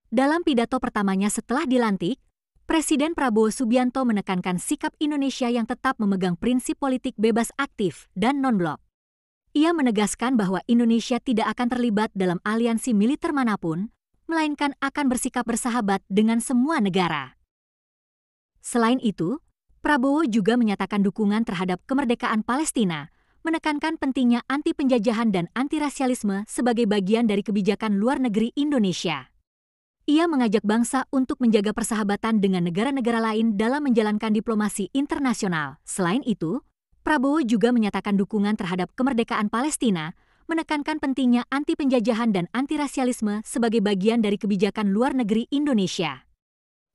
Dalam pidato pertamanya setelah dilantik, Presiden Prabowo Subianto menekankan sikap Indonesia yang tetap memegang prinsip politik bebas aktif dan non-blok. Ia menegaskan bahwa Indonesia tidak akan terlibat dalam aliansi militer manapun, melainkan akan bersikap bersahabat dengan semua negara. Selain itu, Prabowo juga menyatakan dukungan terhadap kemerdekaan Palestina, menekankan pentingnya anti penjajahan dan anti rasialisme sebagai bagian dari kebijakan luar negeri Indonesia. Ia mengajak bangsa untuk menjaga persahabatan dengan negara-negara lain dalam menjalankan diplomasi internasional. Selain itu, Prabowo juga menyatakan dukungan terhadap kemerdekaan Palestina, menekankan pentingnya anti penjajahan dan anti rasialisme sebagai bagian dari kebijakan luar negeri Indonesia.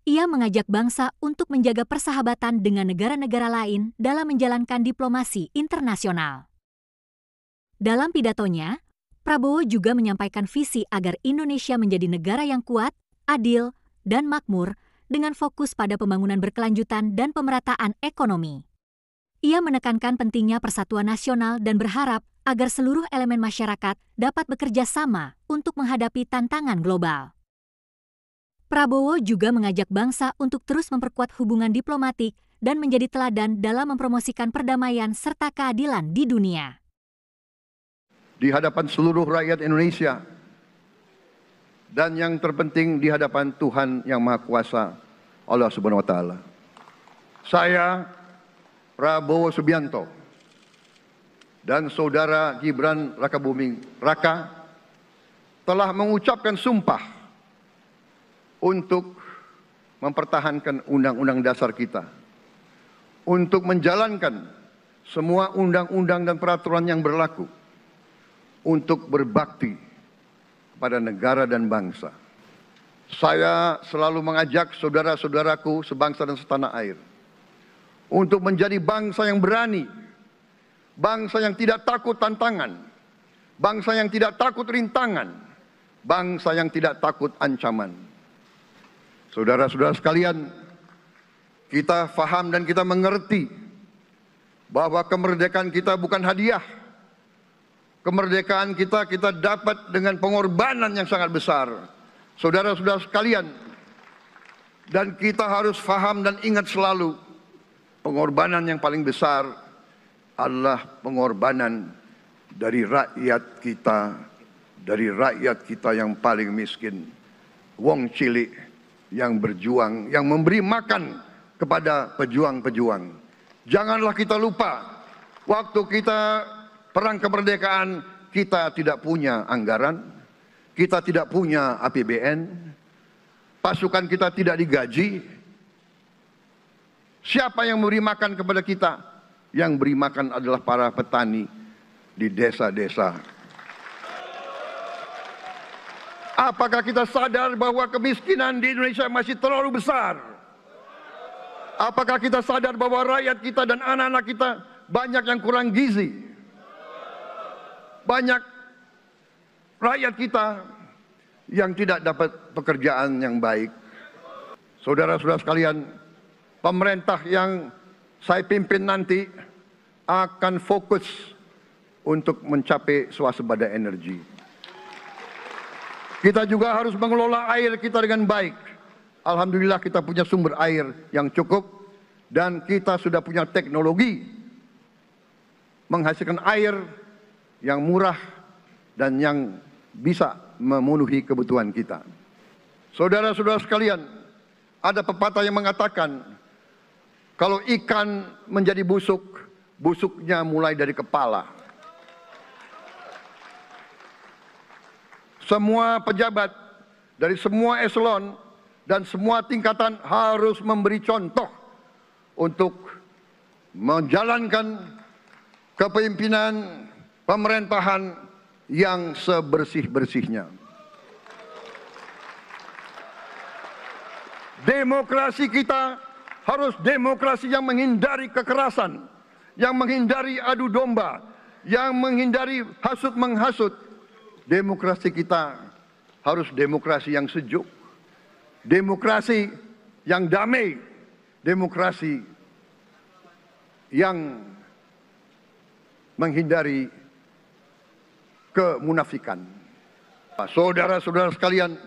Ia mengajak bangsa untuk menjaga persahabatan dengan negara-negara lain dalam menjalankan diplomasi internasional. Dalam pidatonya, Prabowo juga menyampaikan visi agar Indonesia menjadi negara yang kuat, adil, dan makmur dengan fokus pada pembangunan berkelanjutan dan pemerataan ekonomi. Ia menekankan pentingnya persatuan nasional dan berharap agar seluruh elemen masyarakat dapat bekerja sama untuk menghadapi tantangan global. Prabowo juga mengajak bangsa untuk terus memperkuat hubungan diplomatik dan menjadi teladan dalam mempromosikan perdamaian serta keadilan di dunia. Di hadapan seluruh rakyat Indonesia dan yang terpenting di hadapan Tuhan Yang Maha Kuasa, Allah Subhanahu wa Ta'ala. Saya, Prabowo Subianto, dan Saudara Gibran Rakabuming Raka telah mengucapkan sumpah untuk mempertahankan Undang-Undang Dasar kita, untuk menjalankan semua undang-undang dan peraturan yang berlaku, untuk berbakti kepada negara dan bangsa. Saya selalu mengajak saudara-saudaraku sebangsa dan setanah air untuk menjadi bangsa yang berani, bangsa yang tidak takut tantangan, bangsa yang tidak takut rintangan, bangsa yang tidak takut ancaman. Saudara-saudara sekalian, kita faham dan kita mengerti bahwa kemerdekaan kita bukan hadiah. Kemerdekaan kita dapat dengan pengorbanan yang sangat besar. Saudara-saudara sekalian, dan kita harus faham dan ingat selalu, pengorbanan yang paling besar adalah pengorbanan dari rakyat kita yang paling miskin. Wong cilik yang berjuang, yang memberi makan kepada pejuang-pejuang. Janganlah kita lupa, waktu kita perang kemerdekaan, kita tidak punya anggaran, kita tidak punya APBN, pasukan kita tidak digaji. Siapa yang memberi makan kepada kita? Yang beri makan adalah para petani di desa-desa. Apakah kita sadar bahwa kemiskinan di Indonesia masih terlalu besar? Apakah kita sadar bahwa rakyat kita dan anak-anak kita banyak yang kurang gizi? Banyak rakyat kita yang tidak dapat pekerjaan yang baik. Saudara-saudara sekalian, pemerintah yang saya pimpin nanti akan fokus untuk mencapai swasembada energi. Kita juga harus mengelola air kita dengan baik. Alhamdulillah kita punya sumber air yang cukup dan kita sudah punya teknologi menghasilkan air yang murah dan yang bisa memenuhi kebutuhan kita. Saudara-saudara sekalian, ada pepatah yang mengatakan, kalau ikan menjadi busuk, busuknya mulai dari kepala. Semua pejabat dari semua eselon dan semua tingkatan harus memberi contoh untuk menjalankan kepemimpinan pemerintahan yang sebersih-bersihnya. Demokrasi kita harus demokrasi yang menghindari kekerasan, yang menghindari adu domba, yang menghindari hasut-menghasut. Demokrasi kita harus demokrasi yang sejuk, demokrasi yang damai, demokrasi yang menghindari kemunafikan. Saudara-saudara sekalian,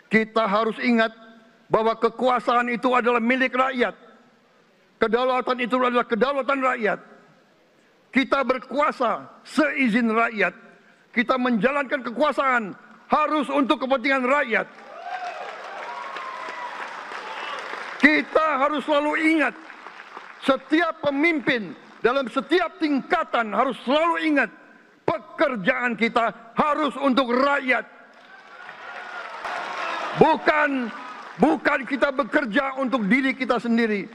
Kita harus ingat bahwa kekuasaan itu adalah milik rakyat. Kedaulatan itu adalah kedaulatan rakyat. Kita berkuasa seizin rakyat. Kita menjalankan kekuasaan harus untuk kepentingan rakyat. Kita harus selalu ingat, setiap pemimpin dalam setiap tingkatan harus selalu ingat, pekerjaan kita harus untuk rakyat. Bukan kita bekerja untuk diri kita sendiri.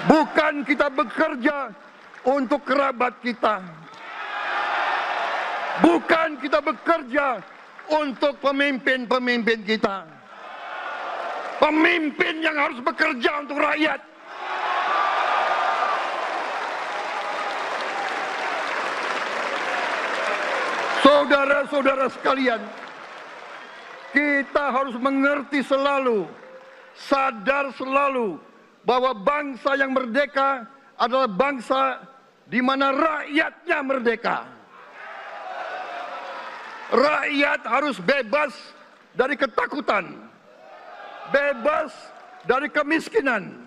Bukan kita bekerja untuk kerabat kita. Bukan kita bekerja untuk pemimpin-pemimpin kita. Pemimpin yang harus bekerja untuk rakyat. Saudara-saudara sekalian, kita harus mengerti selalu, sadar selalu bahwa bangsa yang merdeka adalah bangsa di mana rakyatnya merdeka. Rakyat harus bebas dari ketakutan, bebas dari kemiskinan,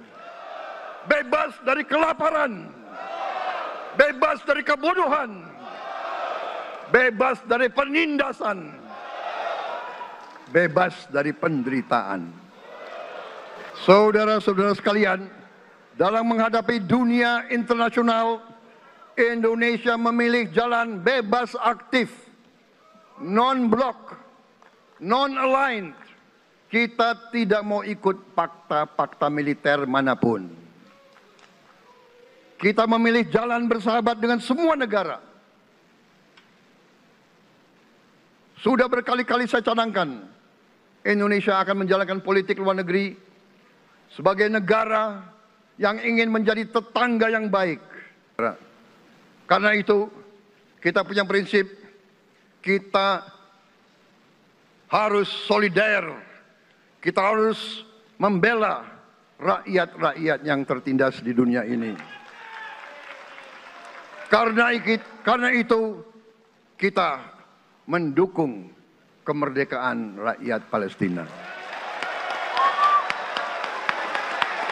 bebas dari kelaparan, bebas dari kebodohan, bebas dari penindasan, bebas dari penderitaan. Saudara-saudara sekalian, dalam menghadapi dunia internasional, Indonesia memilih jalan bebas aktif, non-blok, non-aligned. Kita tidak mau ikut fakta-fakta militer manapun. Kita memilih jalan bersahabat dengan semua negara. Sudah berkali-kali saya cadangkan, Indonesia akan menjalankan politik luar negeri sebagai negara yang ingin menjadi tetangga yang baik. Karena itu, kita punya prinsip, kita harus solider. Kita harus membela rakyat-rakyat yang tertindas di dunia ini. Karena itu kita mendukung kemerdekaan rakyat Palestina.